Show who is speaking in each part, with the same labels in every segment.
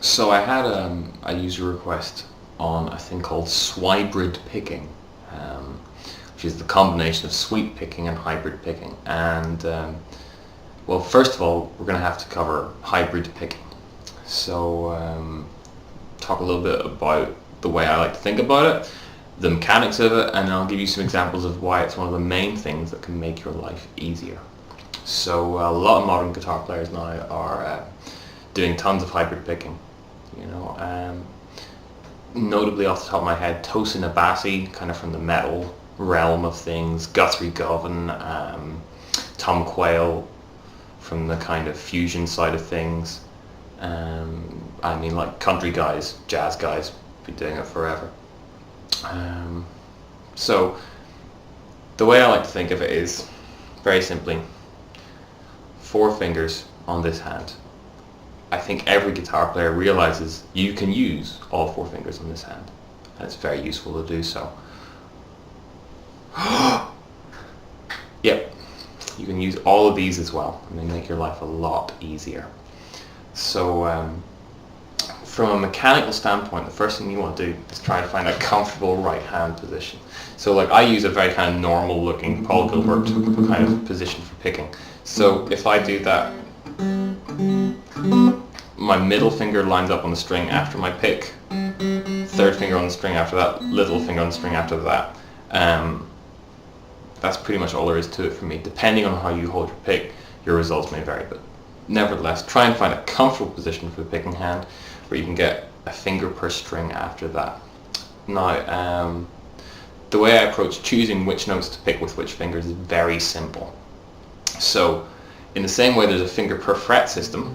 Speaker 1: So I had a user request on a thing called swybrid picking, um, which is the combination of sweep picking and hybrid picking. And well, first of all, we're going to have to cover hybrid picking. So talk a little bit about the way I like to think about it, the mechanics of it, and I'll give you some examples of why it's one of the main things that can make your life easier. So a lot of modern guitar players now are doing tons of hybrid picking. Notably off the top of my head, Tosin Abasi, kind of from the metal realm of things, Guthrie Govan, Tom Quayle from the kind of fusion side of things. Like country guys, jazz guys, been doing it forever. So the way I like to think of it is very simply 4 fingers on this hand. I think every guitar player realizes you can use all 4 fingers on this hand, and it's very useful to do so. Yep, you can use all of these as well, and they make your life a lot easier. So from a mechanical standpoint, the first thing you want to do is try to find a comfortable right hand position. So like I use a very kind of normal looking Paul Gilbert kind of position for picking. So if I do that, my middle finger lines up on the string after my pick, third finger on the string after that, little finger on the string after that. That's pretty much all there is to it for me. Depending on how you hold your pick, your results may vary, but nevertheless, try and find a comfortable position for the picking hand where you can get a finger per string after that. Now, the way I approach choosing which notes to pick with which fingers is very simple. So, in the same way there's a finger per fret system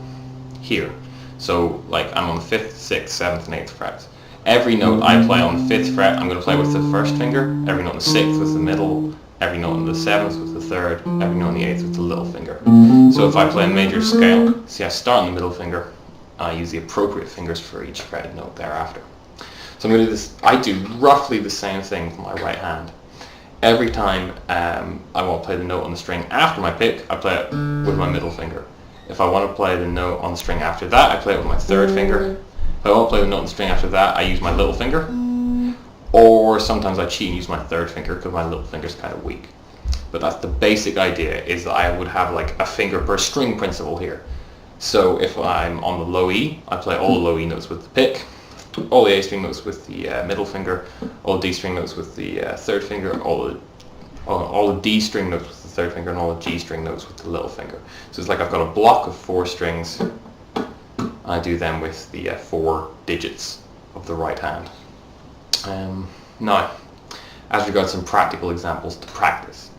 Speaker 1: here. So, like I'm on the 5th, 6th, 7th, and 8th frets. Every note I play on the 5th fret, I'm going to play with the first finger. Every note on the 6th with the middle. Every note on the 7th with the third. Every note on the 8th with the little finger. So if I play a major scale, see I start on the middle finger, I use the appropriate fingers for each fretted note thereafter. So I'm going to do this. I do roughly the same thing with my right hand. Every time I want to play the note on the string after my pick, I play it with my middle finger. If I want to play the note on the string after that, I play it with my third finger. If I want to play the note on the string after that, I use my little finger. Or sometimes I cheat and use my third finger because my little finger is kind of weak. But that's the basic idea, is that I would have like a finger per string principle here. So if I'm on the low E, I play all the low E notes with the pick, all the A string notes with the middle finger, all the D string notes with the third finger, all the D string notes with the third finger, and all the G string notes with the little finger. So it's like I've got a block of 4 strings. I do them with the 4 digits of the right hand. Now, as regards some practical examples to practice,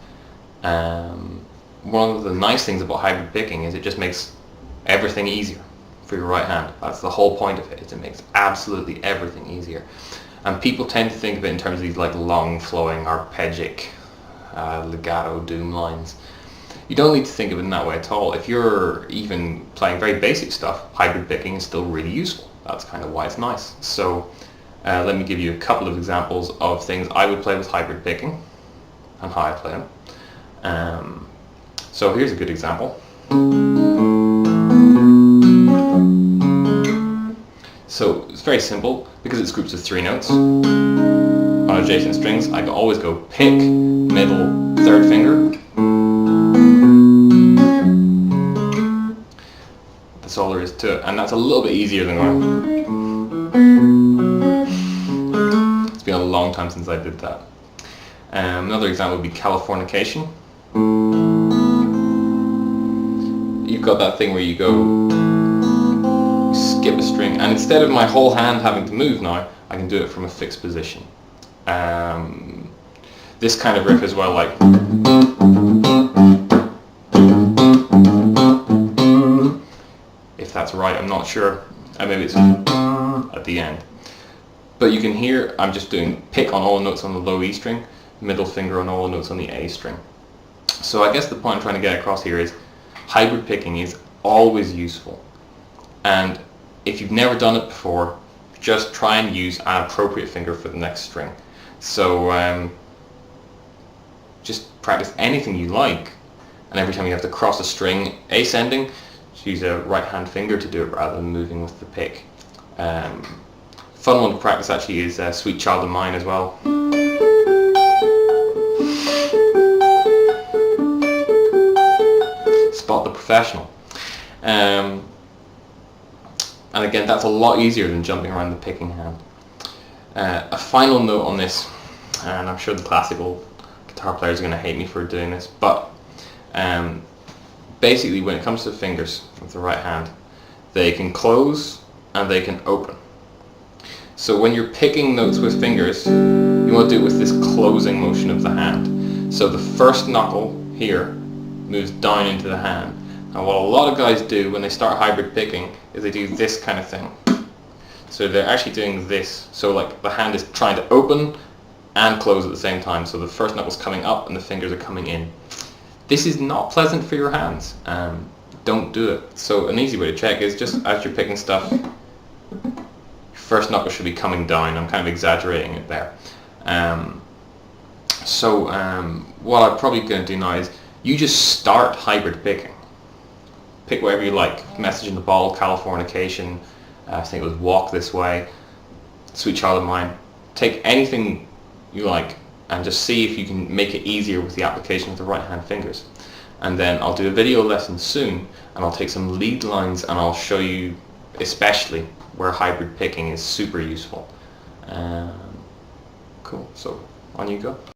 Speaker 1: one of the nice things about hybrid picking is it just makes everything easier for your right hand. That's the whole point of it. It makes absolutely everything easier. And people tend to think of it in terms of these like long flowing arpeggic legato doom lines. You don't need to think of it in that way at all. If you're even playing very basic stuff, hybrid picking is still really useful. That's kind of why it's nice. So let me give you a couple of examples of things I would play with hybrid picking and how I play them. So here's a good example. So it's very simple because it's groups of 3 notes. On adjacent strings, I can always go pick, middle, third finger. That's all there is to it, and that's a little bit easier than going. It's been a long time since I did that. Another example would be Californication. You've got that thing where you go skip a string, and instead of my whole hand having to move now, I can do it from a fixed position. This kind of riff as well, like if that's right, I'm not sure, and maybe it's at the end. But you can hear I'm just doing pick on all the notes on the low E string, middle finger on all the notes on the A string. So I guess the point I'm trying to get across here is hybrid picking is always useful. And if you've never done it before, just try and use an appropriate finger for the next string. So just practice anything you like, and every time you have to cross a string ascending, just use a right hand finger to do it rather than moving with the pick. Fun one to practice actually is Sweet Child of Mine as well. Spot the professional. And again, that's a lot easier than jumping around the picking hand. A final note on this, and I'm sure the classical guitar players are going to hate me for doing this, but basically when it comes to fingers with the right hand, they can close and they can open. So when you're picking notes with fingers, you want to do it with this closing motion of the hand. So the first knuckle here moves down into the hand. And what a lot of guys do when they start hybrid picking is they do this kind of thing. So they're actually doing this. So like the hand is trying to open and close at the same time. So the first knuckle's coming up and the fingers are coming in. This is not pleasant for your hands. Don't do it. So an easy way to check is just as you're picking stuff, your first knuckle should be coming down. I'm kind of exaggerating it there. What I'm probably going to do now is you just start hybrid picking. Pick whatever you like. Message in the Ball, Californication, I think it was Walk This Way, Sweet Child of Mine. Take anything you like and just see if you can make it easier with the application of the right hand fingers. And then I'll do a video lesson soon and I'll take some lead lines and I'll show you especially where hybrid picking is super useful. Cool, so on you go.